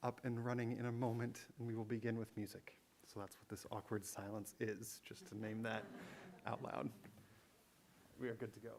up and running in a moment, and we will begin with music. So that's what this awkward silence is, just to name that out loud. We are good to go.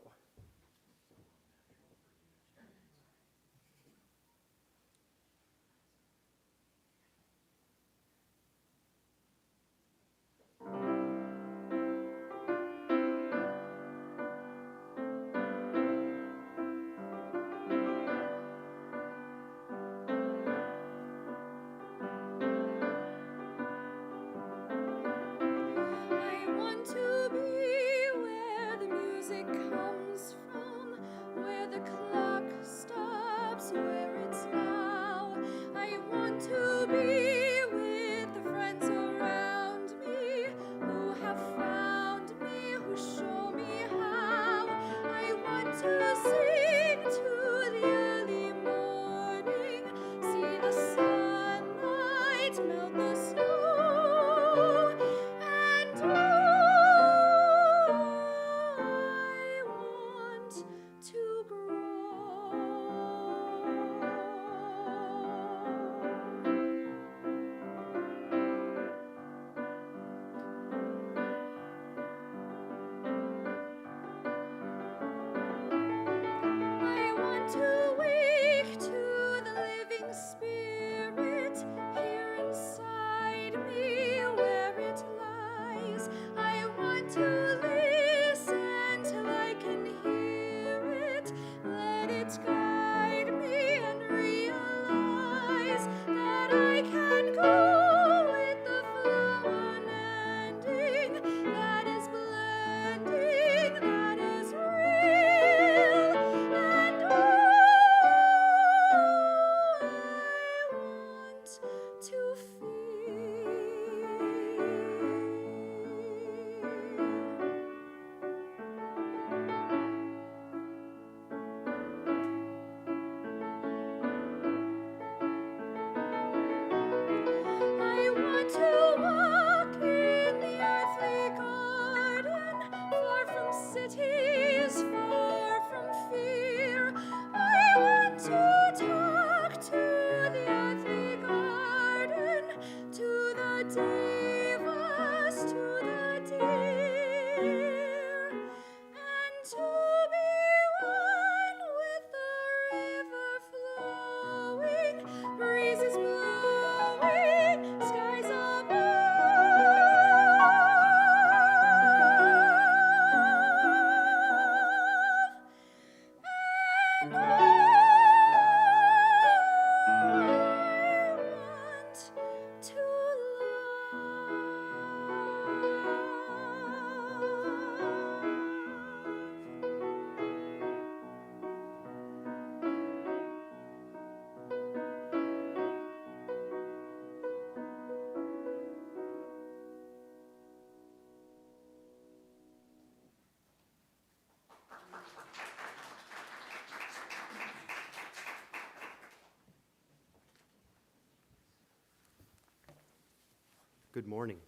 Good morning.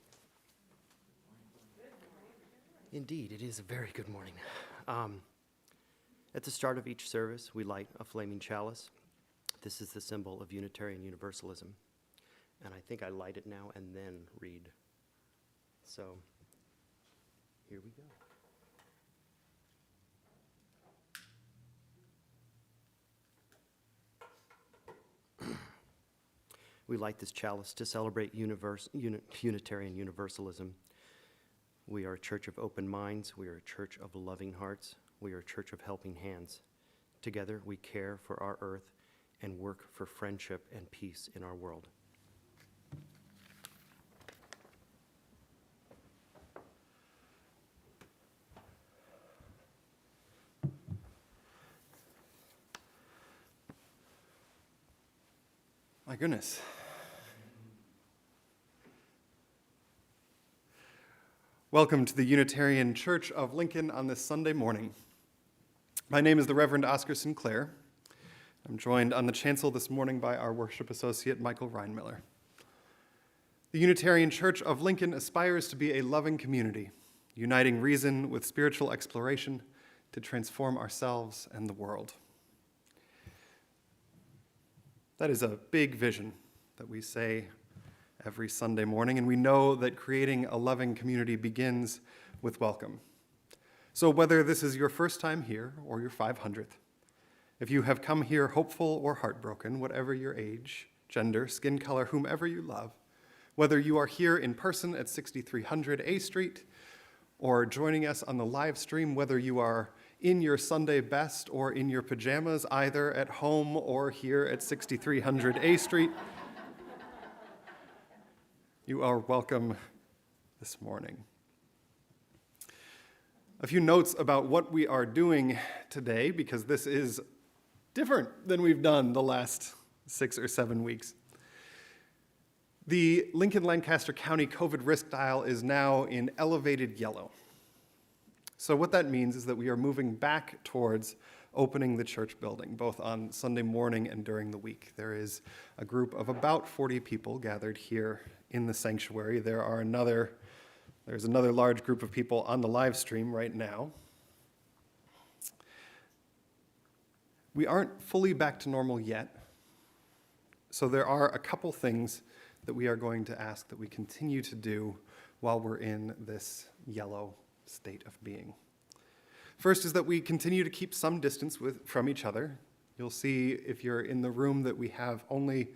Indeed, it is a very good morning. At the start of each service, we light a flaming chalice. This is the symbol of Unitarian Universalism. And I think I light it now and then read. So, here we go. We light this chalice to celebrate Unitarian Universalism. We are a church of open minds. We are a church of loving hearts. We are a church of helping hands. Together, we care for our earth and work for friendship and peace in our world. My goodness. Welcome to the Unitarian Church of Lincoln on this Sunday morning. My name is the Reverend Oscar Sinclair. I'm joined on the chancel this morning by our worship associate, Michael Reinmiller. The Unitarian Church of Lincoln aspires to be a loving community, uniting reason with spiritual exploration to transform ourselves and the world. That is a big vision, that we say every Sunday morning, and we know that creating a loving community begins with welcome. So whether this is your first time here or your 500th, if you have come here hopeful or heartbroken, whatever your age, gender, skin color, whomever you love, whether you are here in person at 6300 A Street or joining us on the live stream, whether you are in your Sunday best or in your pajamas, either at home or here at 6300 A Street, you are welcome this morning. A few notes about what we are doing today, because this is different than we've done the last 6 or 7 weeks. The Lincoln-Lancaster County COVID risk dial is now in elevated yellow. So what that means is that we are moving back towards opening the church building, both on Sunday morning and during the week. There is a group of about 40 people gathered here in the sanctuary. There's another large group of people on the live stream right now. We aren't fully back to normal yet, so there are a couple things that we are going to ask that we continue to do while we're in this yellow state of being. First is that we continue to keep some distance from each other. You'll see if you're in the room that we have only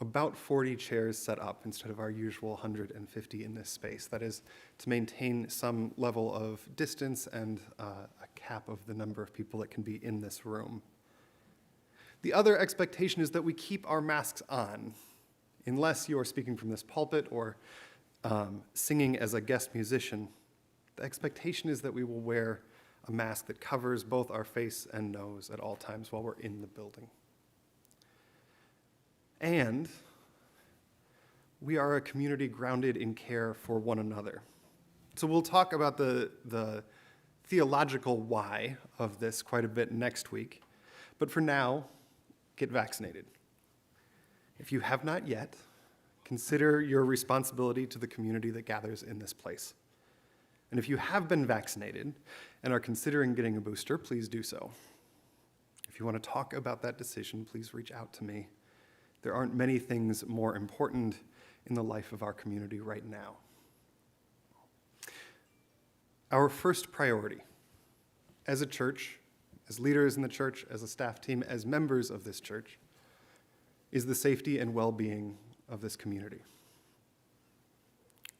about 40 chairs set up instead of our usual 150 in this space. That is to maintain some level of distance and a cap of the number of people that can be in this room. The other expectation is that we keep our masks on, unless you are speaking from this pulpit or singing as a guest musician. The expectation is that we will wear a mask that covers both our face and nose at all times while we're in the building. And we are a community grounded in care for one another. So we'll talk about the theological why of this quite a bit next week. But for now, get vaccinated. If you have not yet, consider your responsibility to the community that gathers in this place. And if you have been vaccinated and are considering getting a booster, please do so. If you want to talk about that decision, please reach out to me. There aren't many things more important in the life of our community right now. Our first priority as a church, as leaders in the church, as a staff team, as members of this church, is the safety and well-being of this community.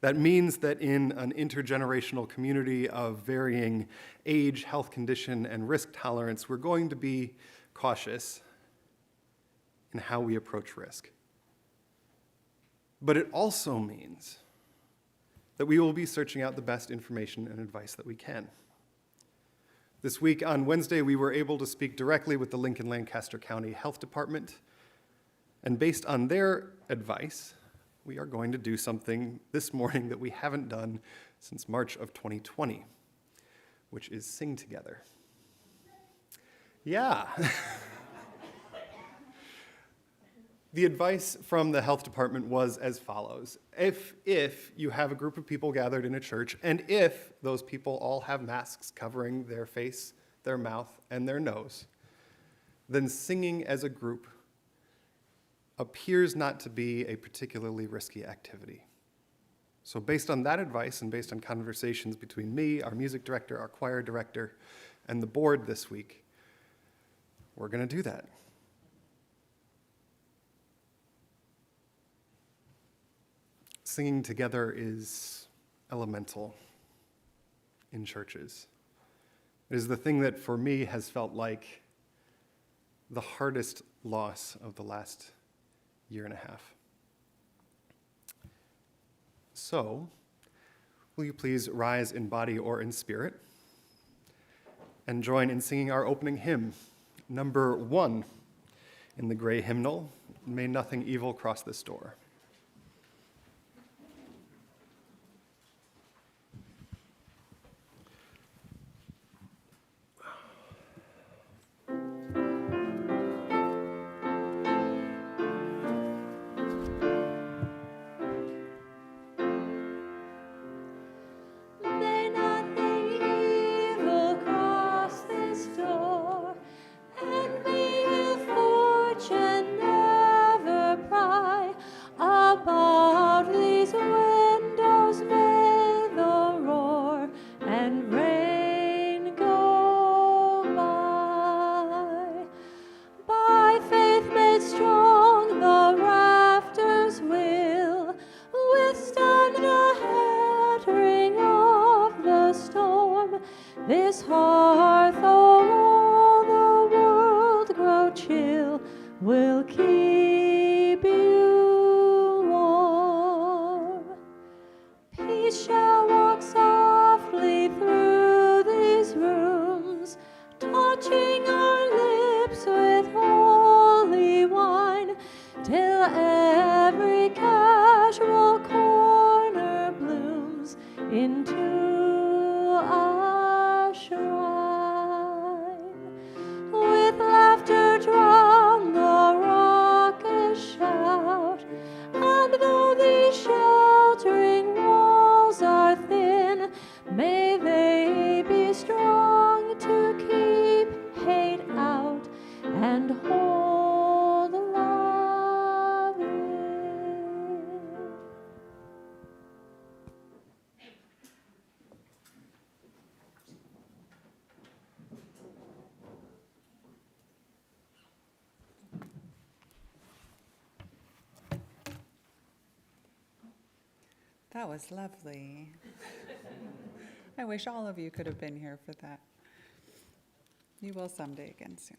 That means that in an intergenerational community of varying age, health condition, and risk tolerance, we're going to be cautious in how we approach risk. But it also means that we will be searching out the best information and advice that we can. This week on Wednesday, we were able to speak directly with the Lincoln-Lancaster County Health Department, and based on their advice, we are going to do something this morning that we haven't done since March of 2020, which is sing together. Yeah. The advice from the health department was as follows. If you have a group of people gathered in a church, and if those people all have masks covering their face, their mouth, and their nose, then singing as a group appears not to be a particularly risky activity. So based on that advice and based on conversations between me, our music director, our choir director, and the board this week, we're going to do that. Singing together is elemental in churches. It is the thing that for me has felt like the hardest loss of the last year and a half. So, will you please rise in body or in spirit and join in singing our opening hymn, number 1 in the gray hymnal, May Nothing Evil Cross This Door. That was lovely. I wish all of you could have been here for that. You will someday again soon.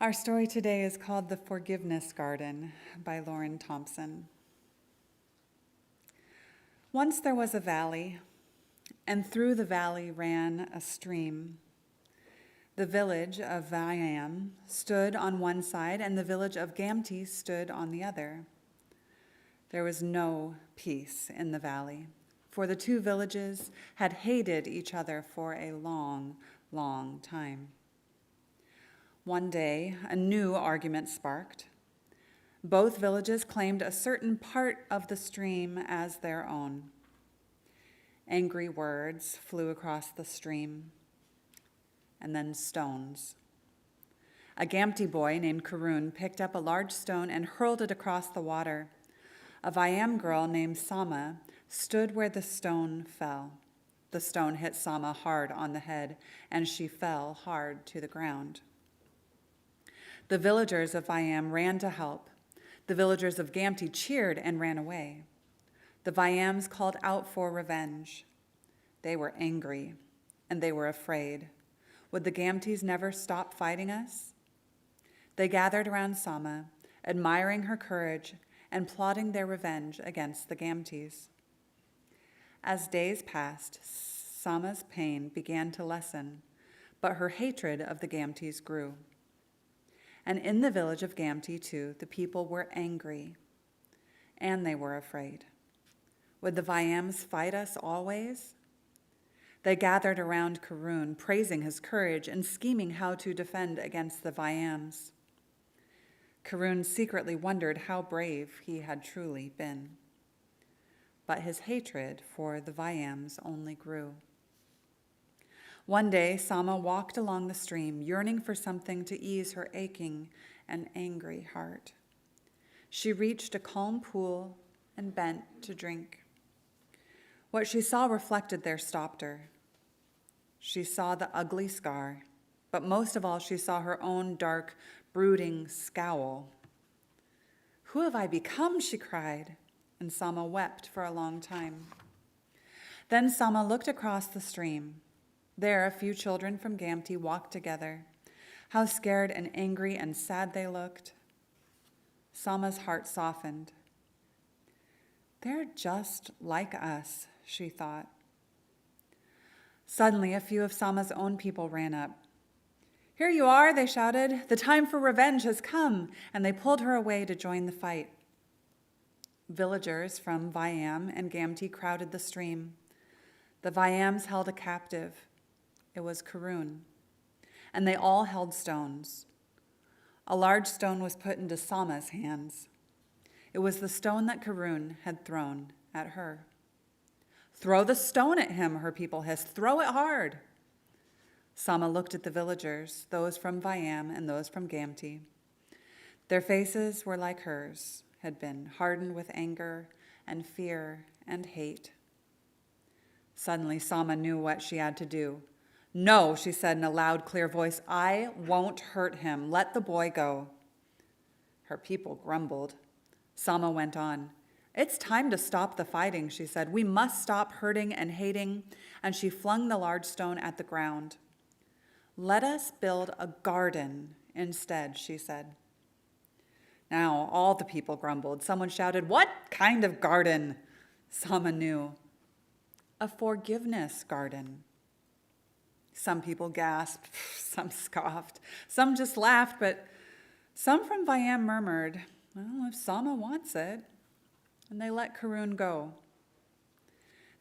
Our story today is called The Forgiveness Garden by Lauren Thompson. Once there was a valley, and through the valley ran a stream. The village of Viam stood on one side, and the village of Gamti stood on the other. There was no peace in the valley, for the two villages had hated each other for a long, long time. One day, a new argument sparked. Both villages claimed a certain part of the stream as their own. Angry words flew across the stream, and then stones. A Gamti boy named Karun picked up a large stone and hurled it across the water. A Viam girl named Sama stood where the stone fell. The stone hit Sama hard on the head, and she fell hard to the ground. The villagers of Viam ran to help. The villagers of Gamti cheered and ran away. The Viams called out for revenge. They were angry, and they were afraid. Would the Gamtis never stop fighting us? They gathered around Sama, admiring her courage and plotting their revenge against the Gamtis. As days passed, Sama's pain began to lessen, but her hatred of the Gamtis grew. And in the village of Gamti, too, the people were angry, and they were afraid. Would the Viams fight us always? They gathered around Karun, praising his courage and scheming how to defend against the Viams. Karun secretly wondered how brave he had truly been. But his hatred for the Viams only grew. One day, Sama walked along the stream, yearning for something to ease her aching and angry heart. She reached a calm pool and bent to drink. What she saw reflected there stopped her. She saw the ugly scar, but most of all, she saw her own dark, brooding scowl. "Who have I become?" she cried, and Sama wept for a long time. Then Sama looked across the stream. There, a few children from Gamti walked together. How scared and angry and sad they looked. Sama's heart softened. "They're just like us," she thought. Suddenly, a few of Sama's own people ran up. "Here you are," they shouted. "The time for revenge has come," and they pulled her away to join the fight. Villagers from Viam and Gamti crowded the stream. The Viams held a captive. It was Karun, and they all held stones. A large stone was put into Sama's hands. It was the stone that Karun had thrown at her. "Throw the stone at him," her people hissed. "Throw it hard." Sama looked at the villagers, those from Viam and those from Gamti. Their faces were like hers had been, hardened with anger and fear and hate. Suddenly, Sama knew what she had to do. "No," she said in a loud, clear voice, "I won't hurt him. Let the boy go." Her people grumbled. Sama went on. "It's time to stop the fighting," she said. "We must stop hurting and hating," and she flung the large stone at the ground. "Let us build a garden instead," she said. Now all the people grumbled. Someone shouted, "What kind of garden?" Sama knew. "A forgiveness garden." Some people gasped, some scoffed, some just laughed, but some from Viam murmured, "Well, if Sama wants it," and they let Karun go.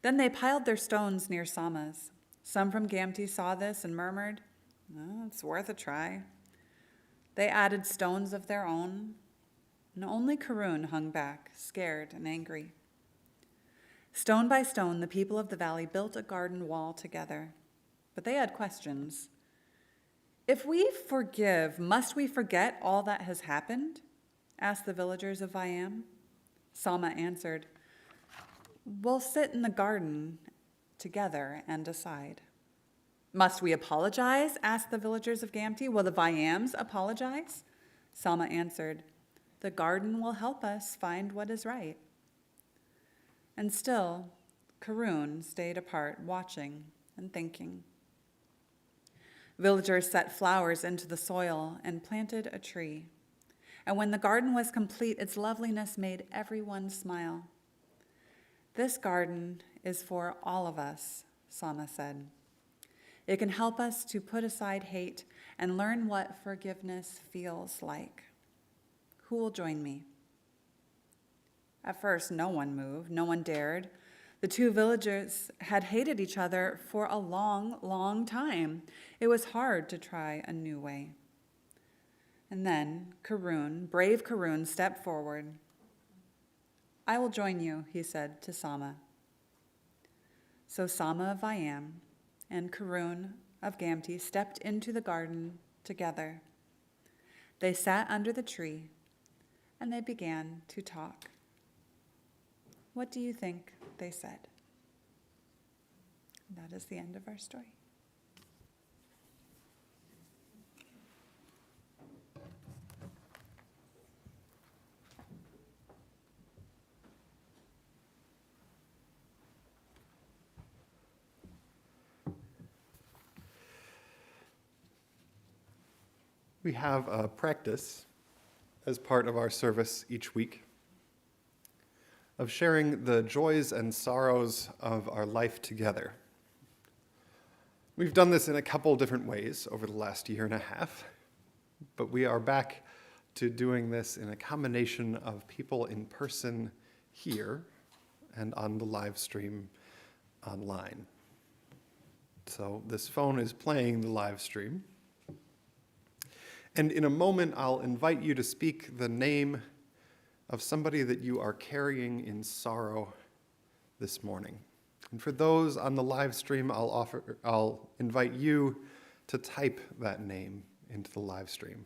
Then they piled their stones near Sama's. Some from Gamti saw this and murmured, "Well, it's worth a try." They added stones of their own, and only Karun hung back, scared and angry. Stone by stone, the people of the valley built a garden wall together, but they had questions. "If we forgive, must we forget all that has happened?" asked the villagers of Viam. Sama answered, "We'll sit in the garden together and decide." "Must we apologize?" asked the villagers of Gamti. "Will the Viams apologize?" Sama answered, "The garden will help us find what is right." And still, Karun stayed apart, watching and thinking. Villagers set flowers into the soil and planted a tree. And when the garden was complete, its loveliness made everyone smile. This garden is for all of us, Sama said. It can help us to put aside hate and learn what forgiveness feels like. Who will join me? At first, no one moved, no one dared. The two villagers had hated each other for a long, long time. It was hard to try a new way. And then Karun, brave Karun, stepped forward. I will join you, he said to Sama. So Sama of Viam and Karun of Gamti stepped into the garden together. They sat under the tree and they began to talk. What do you think they said? That is the end of our story. We have a practice as part of our service each week of sharing the joys and sorrows of our life together. We've done this in a couple different ways over the last year and a half, but we are back to doing this in a combination of people in person here and on the live stream online. So this phone is playing the live stream. And in a moment, I'll invite you to speak the name of somebody that you are carrying in sorrow this morning. And for those on the live stream, I'll invite you to type that name into the live stream.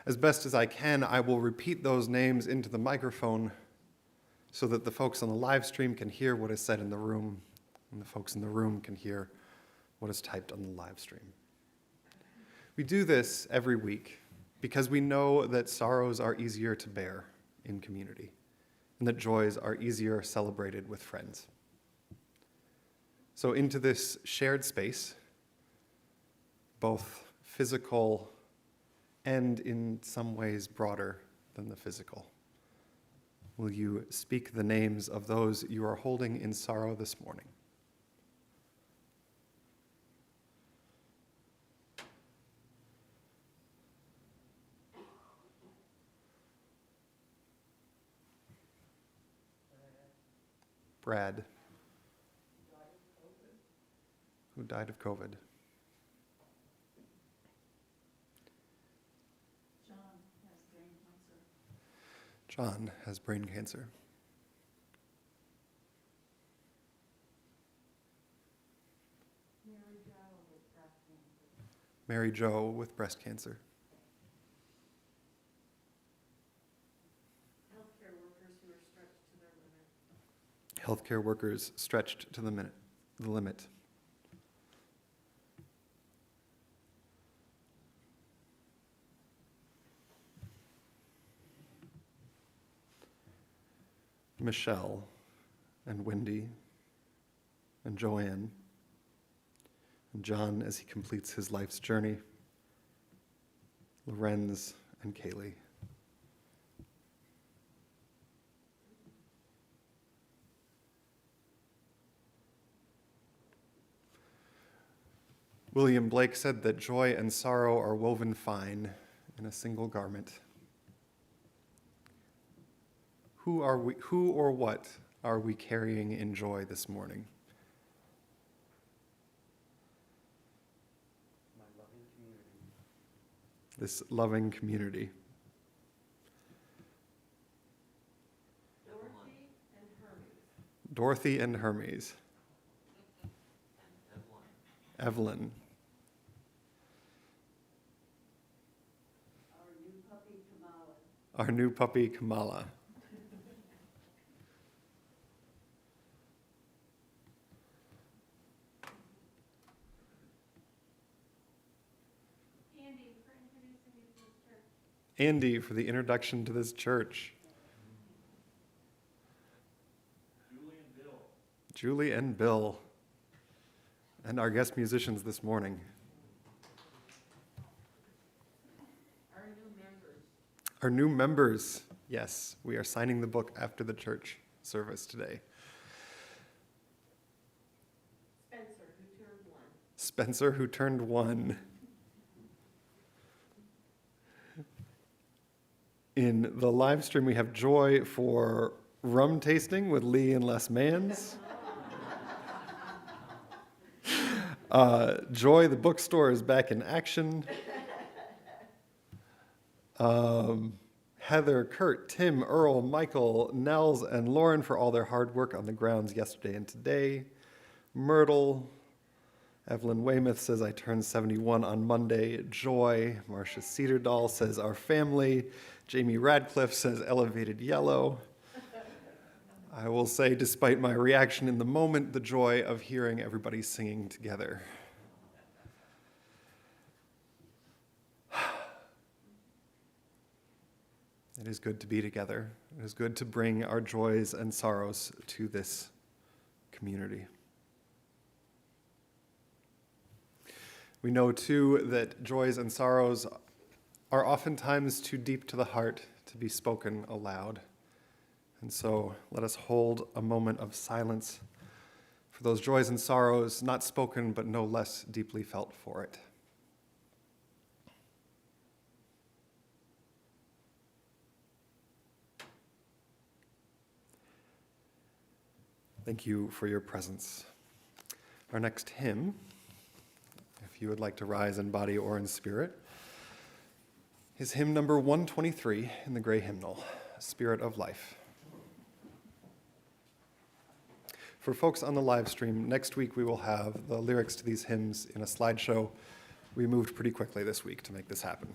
As best as I can, I will repeat those names into the microphone so that the folks on the live stream can hear what is said in the room, and the folks in the room can hear what is typed on the live stream. We do this every week because we know that sorrows are easier to bear in community and that joys are easier celebrated with friends. So into this shared space, both physical and in some ways broader than the physical, will you speak the names of those you are holding in sorrow this morning? Brad, who died of COVID. John has brain cancer. Mary Jo with breast cancer. Healthcare workers stretched to the limit. Michelle and Wendy and Joanne and John as he completes his life's journey. Lorenz and Kaylee. William Blake said that joy and sorrow are woven fine in a single garment. Who or what are we carrying in joy this morning? My loving community. This loving community. Dorothy and Hermes. Evelyn. Our new puppy, Kamala. Andie for the introduction to this church. Julie and Bill, and our guest musicians this morning. Our new members, yes, we are signing the book after the church service today. Spencer, who turned one. In the live stream, we have Joy for rum tasting with Lee and Les Mans. Joy, the bookstore, is back in action. Heather, Kurt, Tim, Earl, Michael, Nels, and Lauren for all their hard work on the grounds yesterday and today. Myrtle, Evelyn Weymouth says, I turned 71 on Monday. Joy, Marcia Cedardahl says, our family. Jamie Radcliffe says, elevated yellow. I will say, despite my reaction in the moment, the joy of hearing everybody singing together. It is good to be together. It is good to bring our joys and sorrows to this community. We know, too, that joys and sorrows are oftentimes too deep to the heart to be spoken aloud. And so let us hold a moment of silence for those joys and sorrows, not spoken but no less deeply felt for it. Thank you for your presence. Our next hymn, if you would like to rise in body or in spirit, is hymn number 123 in the gray hymnal, Spirit of Life. For folks on the live stream, next week we will have the lyrics to these hymns in a slideshow. We moved pretty quickly this week to make this happen.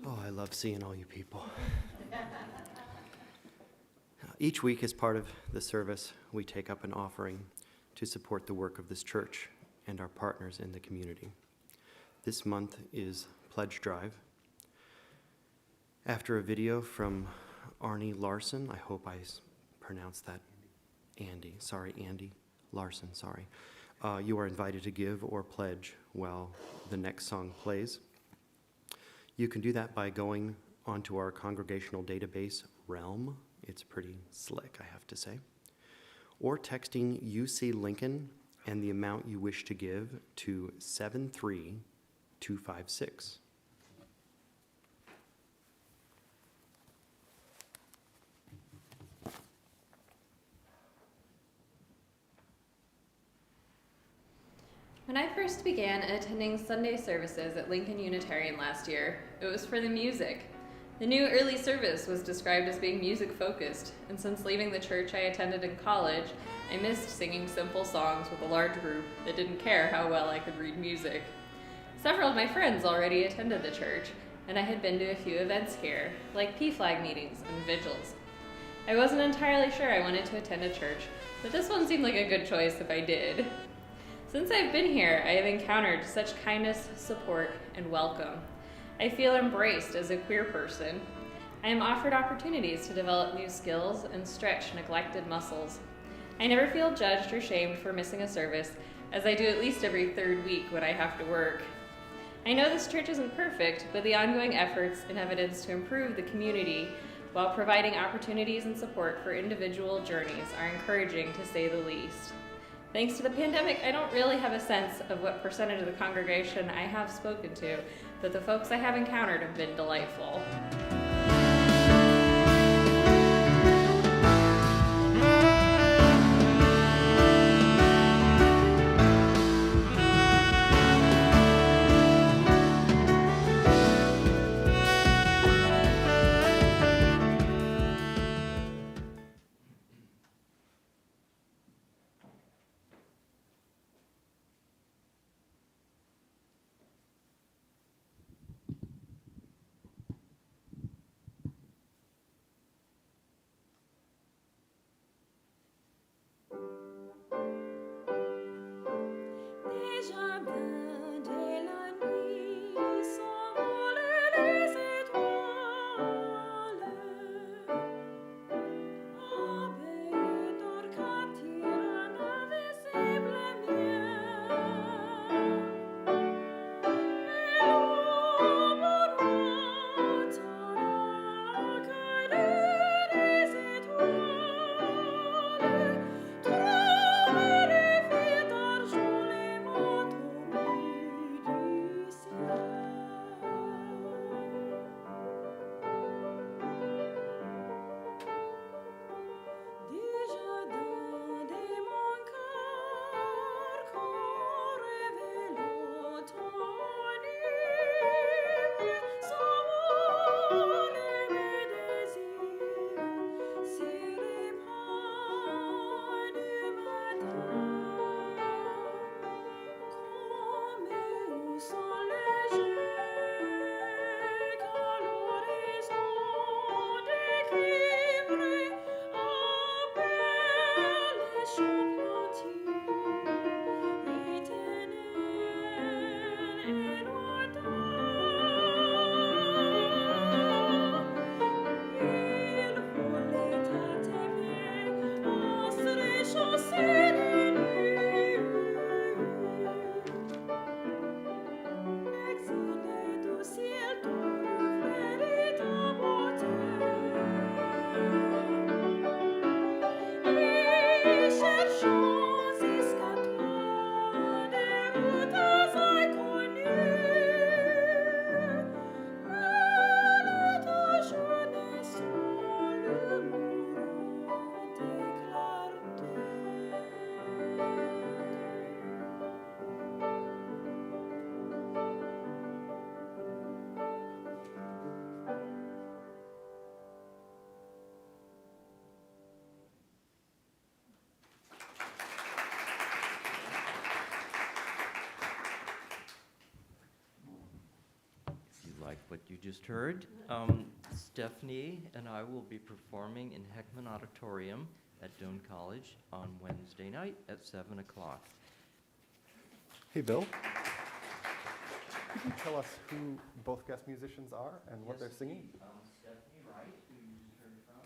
Oh, I love seeing all you people. Each week, as part of the service, we take up an offering to support the work of this church and our partners in the community. This month is Pledge Drive. After a video from Arnie Larson, I hope I pronounced that, Andie Larson, you are invited to give or pledge while the next song plays. You can do that by going onto our congregational database, Realm. It's pretty slick, I have to say. Or texting UC Lincoln and the amount you wish to give to 73256. When I first began attending Sunday services at Lincoln Unitarian last year, it was for the music. The new early service was described as being music-focused, and since leaving the church I attended in college, I missed singing simple songs with a large group that didn't care how well I could read music. Several of my friends already attended the church, and I had been to a few events here, like P-Flag meetings and vigils. I wasn't entirely sure I wanted to attend a church, but this one seemed like a good choice if I did. Since I've been here, I have encountered such kindness, support, and welcome. I feel embraced as a queer person. I am offered opportunities to develop new skills and stretch neglected muscles. I never feel judged or shamed for missing a service, as I do at least every third week when I have to work. I know this church isn't perfect, but the ongoing efforts and evidence to improve the community while providing opportunities and support for individual journeys are encouraging, to say the least. Thanks to the pandemic, I don't really have a sense of what percentage of the congregation I have spoken to, but the folks I have encountered have been delightful. Like what you just heard, Stephanie and I will be performing in Heckman Auditorium at Doane College on Wednesday night at 7 o'clock. Hey, Bill. Could you tell us who both guest musicians are and what they're singing? Stephanie Wright, who you just heard from.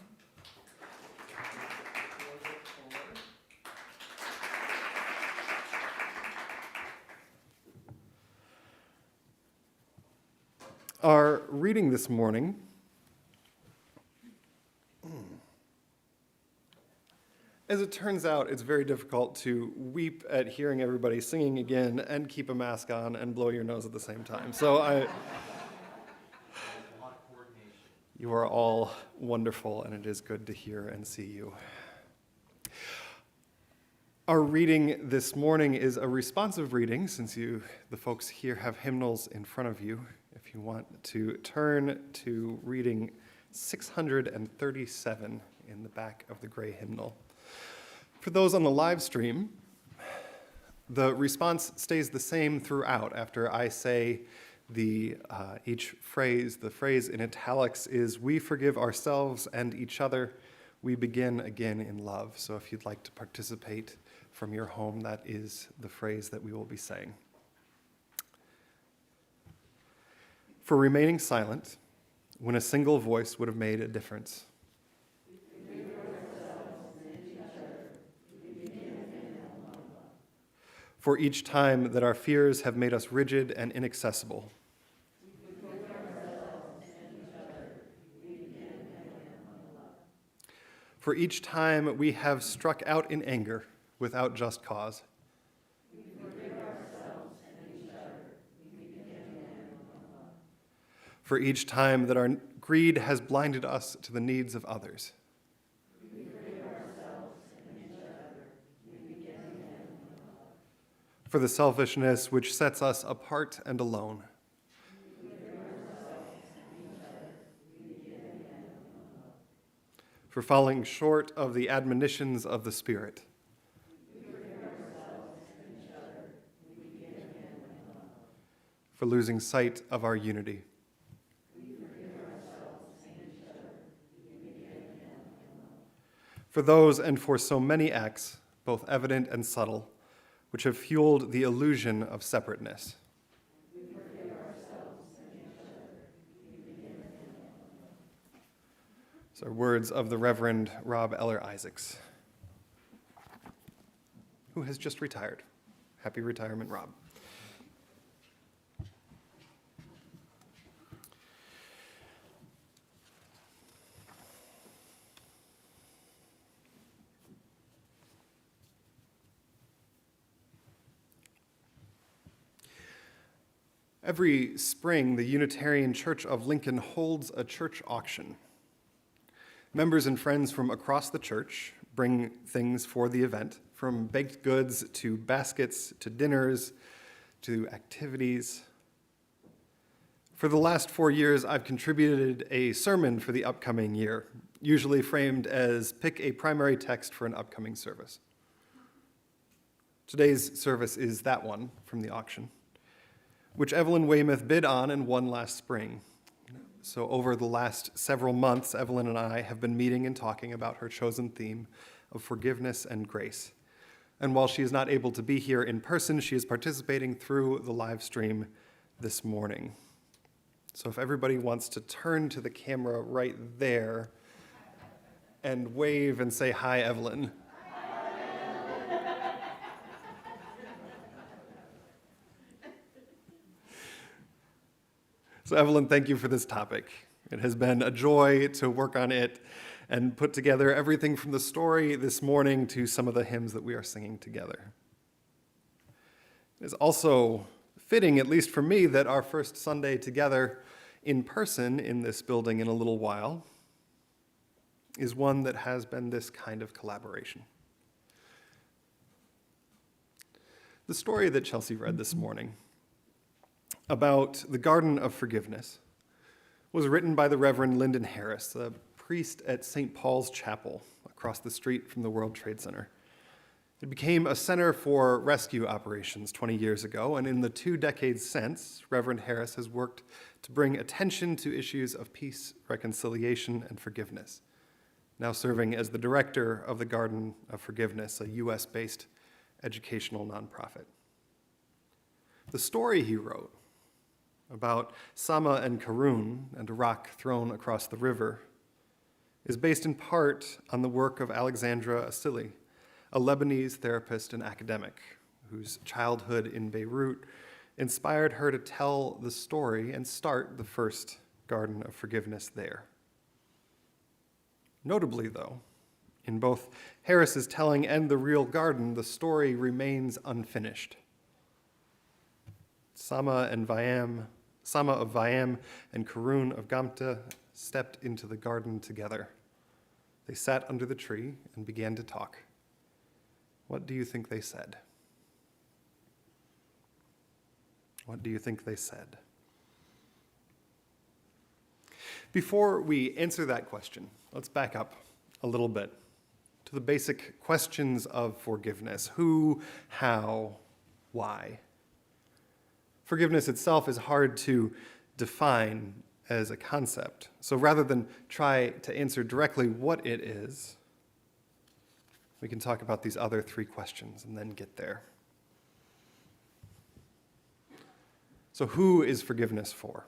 Our reading this morning as it turns out, it's very difficult to weep at hearing everybody singing again and keep a mask on and blow your nose at the same time. So you are all wonderful, and it is good to hear and see you. Our reading this morning is a responsive reading, since the folks here have hymnals in front of you. If you want to turn to reading 637 in the back of the gray hymnal. For those on the live stream, the response stays the same throughout. After I say each phrase, the phrase in italics is, "We forgive ourselves and each other. we begin again in love. So if you'd like to participate from your home, that is the phrase that we will be saying. For remaining silent when a single voice would have made a difference. For each time that our fears have made us rigid and inaccessible. For each time we have struck out in anger without just cause. For each time that our greed has blinded us to the needs of others. For the selfishness which sets us apart and alone. For falling short of the admonitions of the Spirit. For losing sight of our unity. For those and for so many acts, both evident and subtle, which have fueled the illusion of separateness. So words of the Reverend Rob Eller Isaacs, who has just retired. Happy retirement, Rob. Every spring, the Unitarian Church of Lincoln holds a church auction. Members and friends from across the church bring things for the event, from baked goods to baskets to dinners to activities. For the last 4 years, I've contributed a sermon for the upcoming year, usually framed as pick a primary text for an upcoming service. Today's service is that one from the auction, which Evelyn Weymouth bid on and won last spring. So over the last several months, Evelyn and I have been meeting and talking about her chosen theme of forgiveness and grace. And while she is not able to be here in person, she is participating through the live stream this morning. So if everybody wants to turn to the camera right there and wave and say, "Hi, Evelyn." So Evelyn, thank you for this topic. It has been a joy to work on it and put together everything from the story this morning to some of the hymns that we are singing together. It is also fitting, at least for me, that our first Sunday together in person in this building in a little while is one that has been this kind of collaboration. The story that Chelsea read this morning about the Garden of Forgiveness was written by the Reverend Lyndon Harris, a priest at St. Paul's Chapel across the street from the World Trade Center. It became a center for rescue operations 20 years ago, and in the 2 decades since, Reverend Harris has worked to bring attention to issues of peace, reconciliation, and forgiveness, now serving as the director of the Garden of Forgiveness, a US-based educational nonprofit. The story he wrote about Sama and Karun and a rock thrown across the river is based in part on the work of Alexandra Assili, a Lebanese therapist and academic whose childhood in Beirut inspired her to tell the story and start the first Garden of Forgiveness there. Notably, though, in both Harris's telling and the real garden, the story remains unfinished. Sama of Vayam and Karun of Gamta stepped into the garden together. They sat under the tree and began to talk. What do you think they said? What do you think they said? Before we answer that question, let's back up a little bit to the basic questions of forgiveness. Who, how, why? Forgiveness itself is hard to define, as a concept. So rather than try to answer directly what it is, we can talk about these other three questions and then get there. So who is forgiveness for?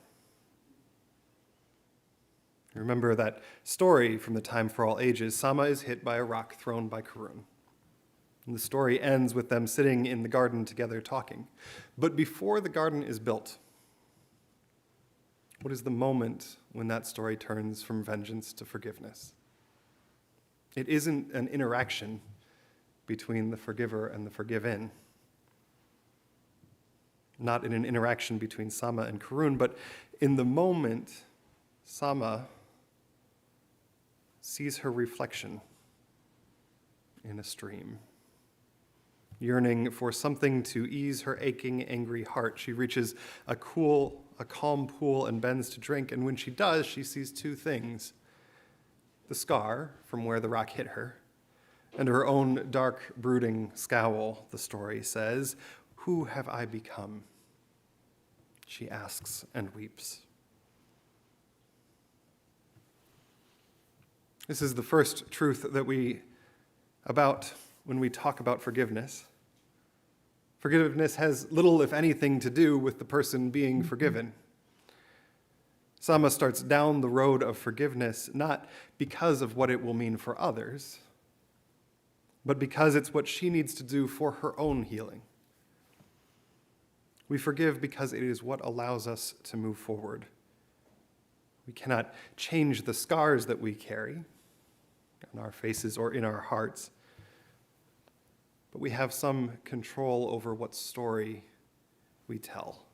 Remember that story from the Time for All Ages. Sama is hit by a rock thrown by Karun. And the story ends with them sitting in the garden together talking. But before the garden is built, what is the moment when that story turns from vengeance to forgiveness? It isn't an interaction between the forgiver and the forgiven. Not in an interaction between Sama and Karun, but in the moment, Sama sees her reflection in a stream. Yearning for something to ease her aching, angry heart, she reaches a calm pool and bends to drink, and when she does, she sees two things: the scar from where the rock hit her, and her own dark, brooding scowl, the story says. Who have I become? She asks and weeps. This is the first truth that when we talk about forgiveness. Forgiveness has little, if anything, to do with the person being forgiven. Sama starts down the road of forgiveness not because of what it will mean for others, but because it's what she needs to do for her own healing. We forgive because it is what allows us to move forward. We cannot change the scars that we carry on our faces or in our hearts, but we have some control over what story we tell.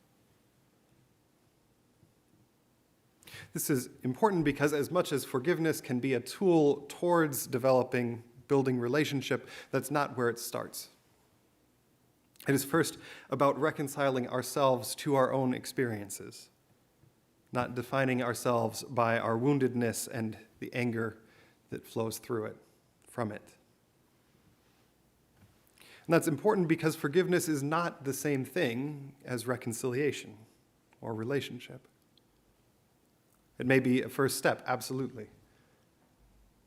This is important because as much as forgiveness can be a tool towards building relationship, that's not where it starts. It is first about reconciling ourselves to our own experiences, not defining ourselves by our woundedness and the anger that flows from it. And that's important because forgiveness is not the same thing as reconciliation or relationship. It may be a first step, absolutely.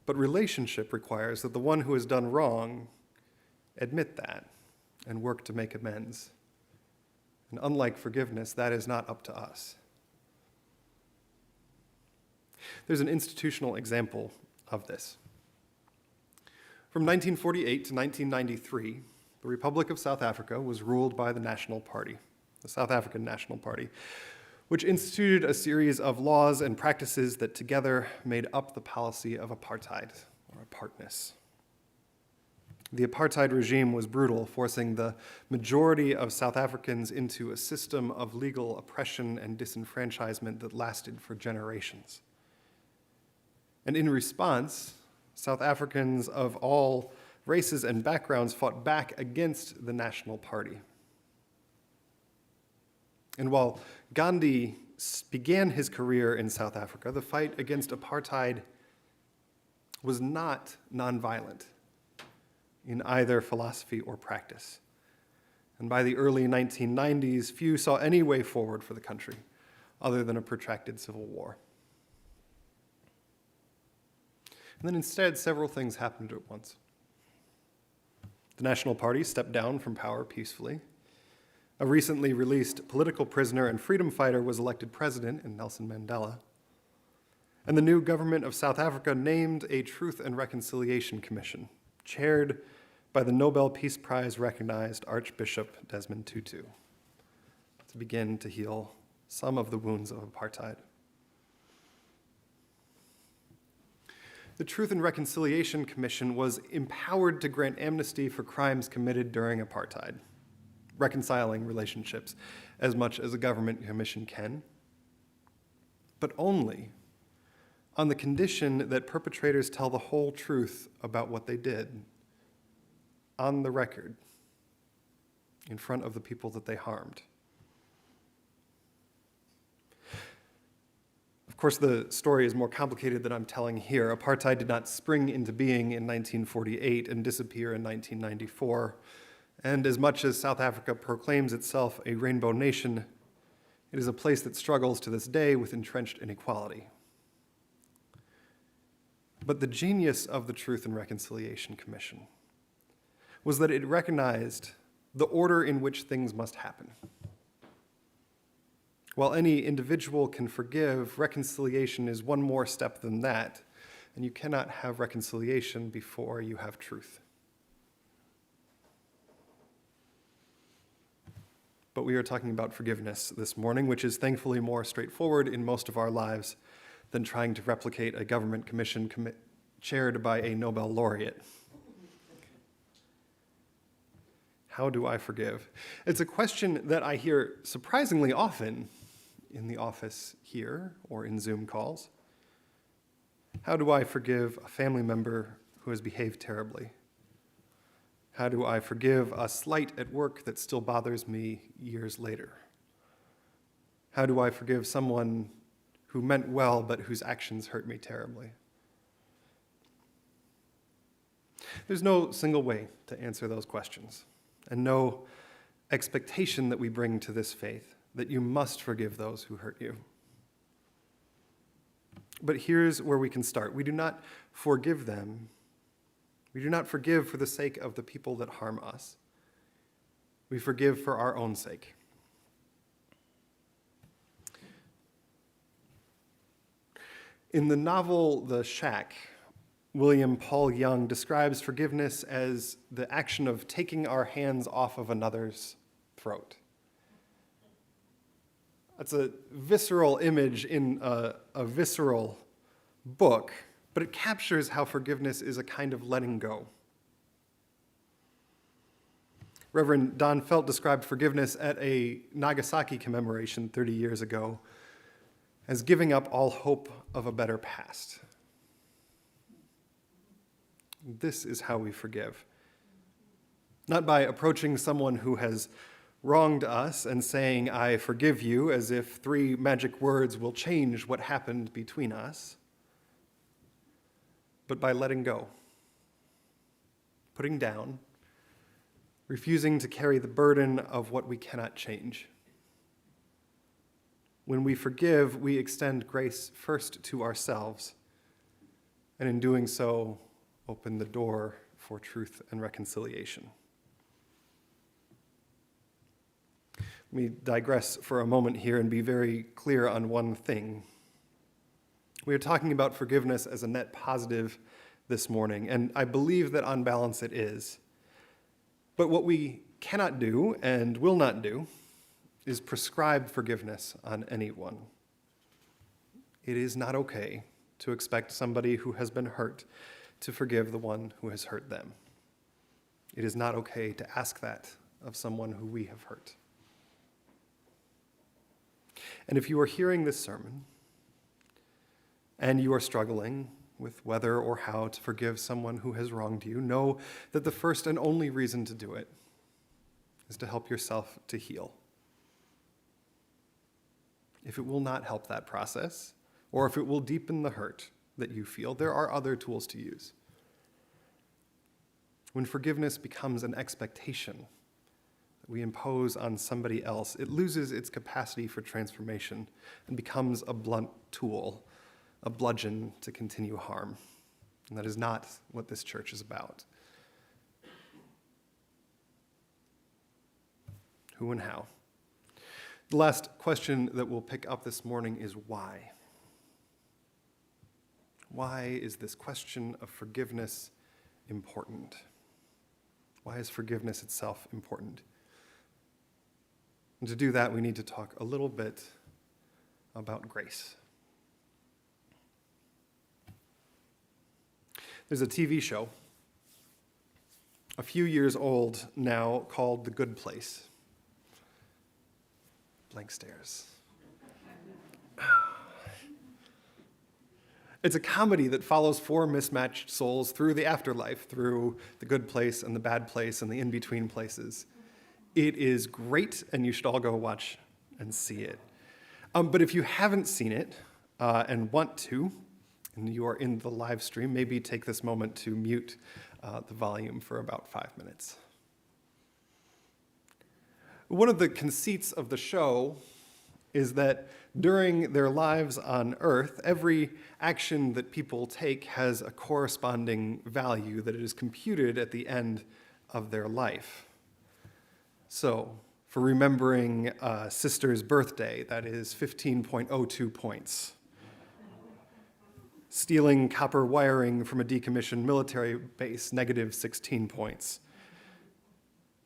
But relationship requires that the one who has done wrong admit that and work to make amends. And unlike forgiveness, that is not up to us. There's an institutional example of this. From 1948 to 1993, the Republic of South Africa was ruled by the National Party, the South African National Party, which instituted a series of laws and practices that together made up the policy of apartheid, or apartness. The apartheid regime was brutal, forcing the majority of South Africans into a system of legal oppression and disenfranchisement that lasted for generations. And in response, South Africans of all races and backgrounds fought back against the National Party. And while Gandhi began his career in South Africa, the fight against apartheid was not nonviolent in either philosophy or practice. And by the early 1990s, few saw any way forward for the country other than a protracted civil war. And then instead, several things happened at once. The National Party stepped down from power peacefully. A recently released political prisoner and freedom fighter was elected president in Nelson Mandela. And the new government of South Africa named a Truth and Reconciliation Commission, chaired by the Nobel Peace Prize recognized Archbishop Desmond Tutu, to begin to heal some of the wounds of apartheid. The Truth and Reconciliation Commission was empowered to grant amnesty for crimes committed during apartheid, reconciling relationships as much as a government commission can, but only on the condition that perpetrators tell the whole truth about what they did, on the record, in front of the people that they harmed. Of course, the story is more complicated than I'm telling here. Apartheid did not spring into being in 1948 and disappear in 1994. And as much as South Africa proclaims itself a rainbow nation, It is a place that struggles to this day with entrenched inequality. But the genius of the Truth and Reconciliation Commission was that it recognized the order in which things must happen. While any individual can forgive, reconciliation is one more step than that, and you cannot have reconciliation before you have truth. But we are talking about forgiveness this morning, which is thankfully more straightforward in most of our lives than trying to replicate a government commission chaired by a Nobel laureate. How do I forgive? It's a question that I hear surprisingly often in the office here or in Zoom calls. How do I forgive a family member who has behaved terribly? How do I forgive a slight at work that still bothers me years later? How do I forgive someone who meant well but whose actions hurt me terribly? There's no single way to answer those questions, and no expectation that we bring to this faith that you must forgive those who hurt you. But here's where we can start. We do not forgive them. We do not forgive for the sake of the people that harm us. We forgive for our own sake. In the novel The Shack, William Paul Young describes forgiveness as the action of taking our hands off of another's throat. That's a visceral image in a visceral book, but it captures how forgiveness is a kind of letting go. Reverend Don Felt described forgiveness at a Nagasaki commemoration 30 years ago as giving up all hope of a better past. This is how we forgive. Not by approaching someone who has wronged us and saying, "I forgive you," as if 3 magic words will change what happened between us, but by letting go, putting down, refusing to carry the burden of what we cannot change. When we forgive, we extend grace first to ourselves, and in doing so, open the door for truth and reconciliation. Let me digress for a moment here and be very clear on one thing. We are talking about forgiveness as a net positive this morning, and I believe that on balance it is. But what we cannot do and will not do is prescribe forgiveness on anyone. It is not okay to expect somebody who has been hurt to forgive the one who has hurt them. It is not okay to ask that of someone who we have hurt. And if you are hearing this sermon and you are struggling with whether or how to forgive someone who has wronged you, know that the first and only reason to do it is to help yourself to heal. If it will not help that process, or if it will deepen the hurt that you feel, there are other tools to use. When forgiveness becomes an expectation that we impose on somebody else, it loses its capacity for transformation and becomes a blunt tool, a bludgeon to continue harm. And that is not what this church is about. Who and how? The last question that we'll pick up this morning is why? Why is this question of forgiveness important? Why is forgiveness itself important? And to do that, we need to talk a little bit about grace. There's a TV show, a few years old now, called The Good Place. Blank stares. It's a comedy that follows 4 mismatched souls through the afterlife, through the good place and the bad place and the in-between places. It is great, and you should all go watch and see it. But if you haven't seen it and want to, and you are in the live stream, maybe take this moment to mute the volume for about 5 minutes. One of the conceits of the show is that during their lives on earth, every action that people take has a corresponding value that it is computed at the end of their life. So, for remembering a sister's birthday, that is 15.02 points. Stealing copper wiring from a decommissioned military base, negative 16 points.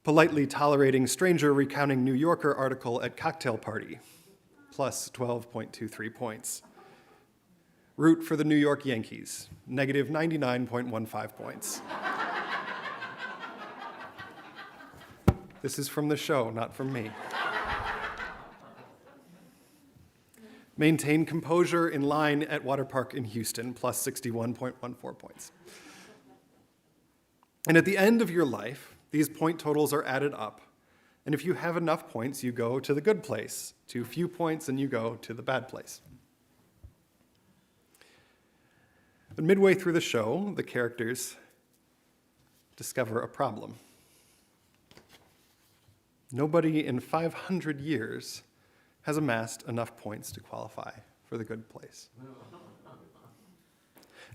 Politely tolerating stranger recounting New Yorker article at cocktail party, plus 12.23 points. Root for the New York Yankees, negative 99.15 points. This is from the show, not from me. Maintain composure in line at water park in Houston, plus 61.14 points. And at the end of your life, these point totals are added up. And if you have enough points, you go to the good place. Too few points, and you go to the bad place. But midway through the show, the characters discover a problem. Nobody in 500 years has amassed enough points to qualify for the good place.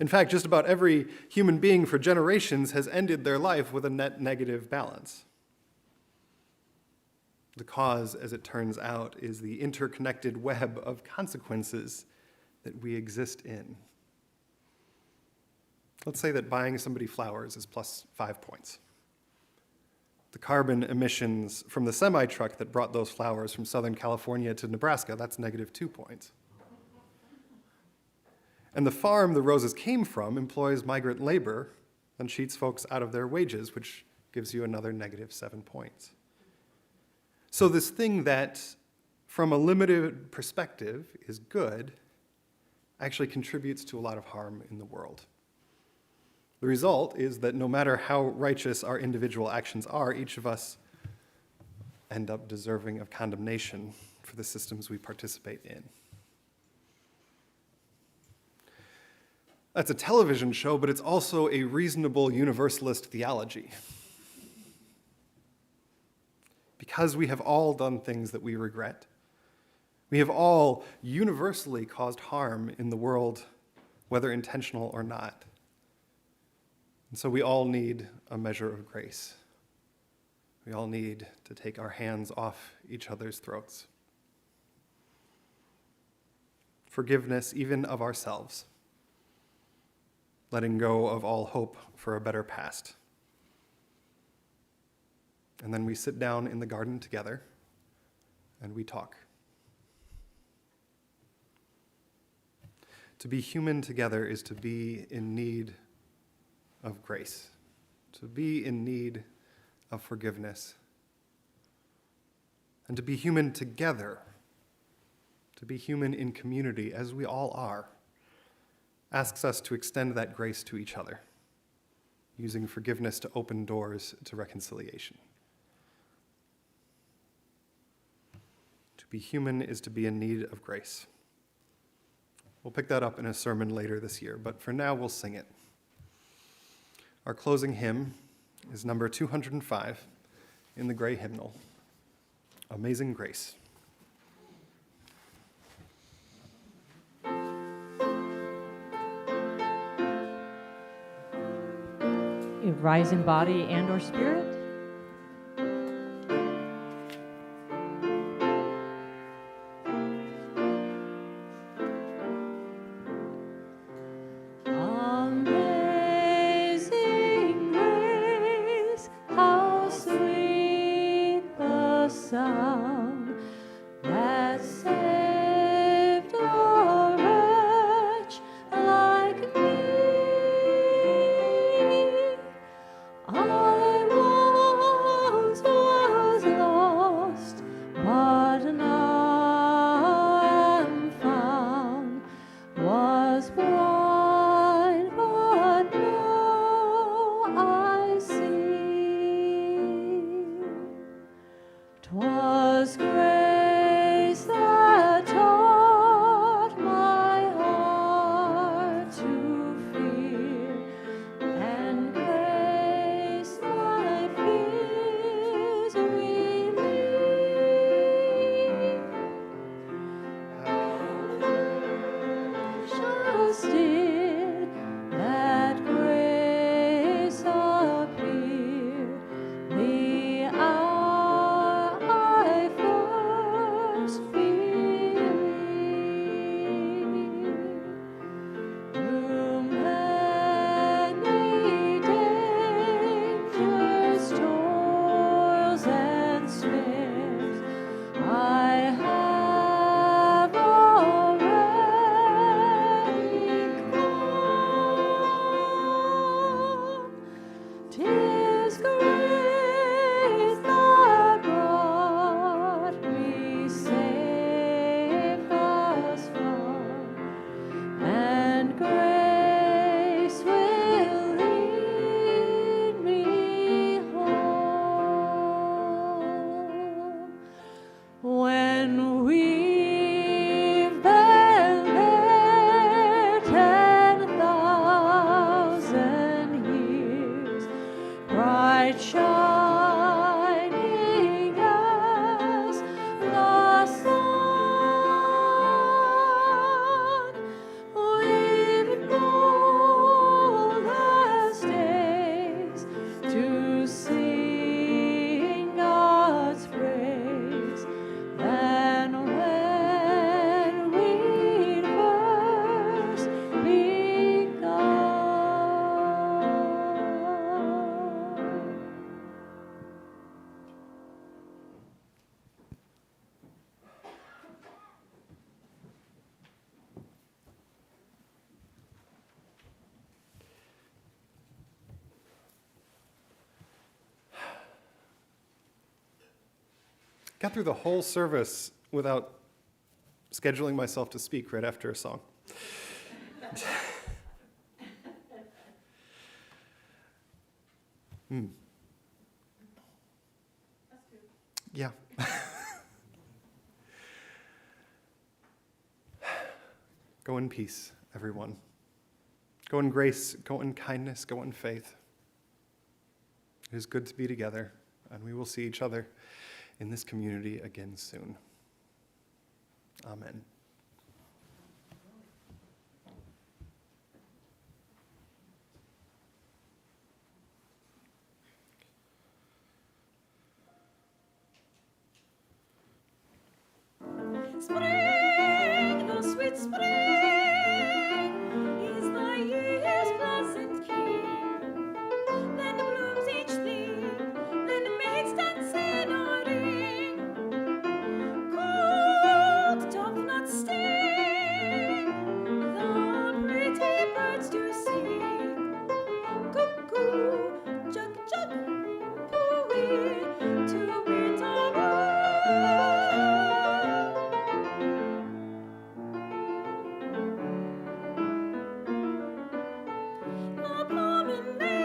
In fact, just about every human being for generations has ended their life with a net negative balance. The cause, as it turns out, is the interconnected web of consequences that we exist in. Let's say that buying somebody flowers is plus 5 points. The carbon emissions from the semi-truck that brought those flowers from Southern California to Nebraska, that's negative 2 points. And the farm the roses came from employs migrant labor and cheats folks out of their wages, which gives you another negative 7 points. So this thing that, from a limited perspective, is good, actually contributes to a lot of harm in the world. The result is that no matter how righteous our individual actions are, each of us end up deserving of condemnation for the systems we participate in. That's a television show, but it's also a reasonable universalist theology. Because we have all done things that we regret. We have all universally caused harm in the world, whether intentional or not. And so we all need a measure of grace. We all need to take our hands off each other's throats. Forgiveness, even of ourselves. Letting go of all hope for a better past. And then we sit down in the garden together and we talk. To be human together is to be in need of grace, to be in need of forgiveness, and to be human together, to be human in community as we all are, asks us to extend that grace to each other, using forgiveness to open doors to reconciliation. To be human is to be in need of grace. We'll pick that up in a sermon later this year, but for now we'll sing it. Our closing hymn is number 205 in the gray hymnal, Amazing Grace. You rise in body and or spirit. Amazing grace, how sweet the sound that saved a wretch like me. I Got through the whole service without scheduling myself to speak right after a song. Yeah. Go in peace, everyone. Go in grace, go in kindness, go in faith. It is good to be together, and we will see each other in this community again soon. Amen. Spring, the sweet spring, is the year's pleasant king. Then blooms each thing, then maids dance in a ring. Cold doth not sting, the pretty birds do sing. Cuckoo, jug, jug, poo-wee, to-wee-ta-woo. Abomination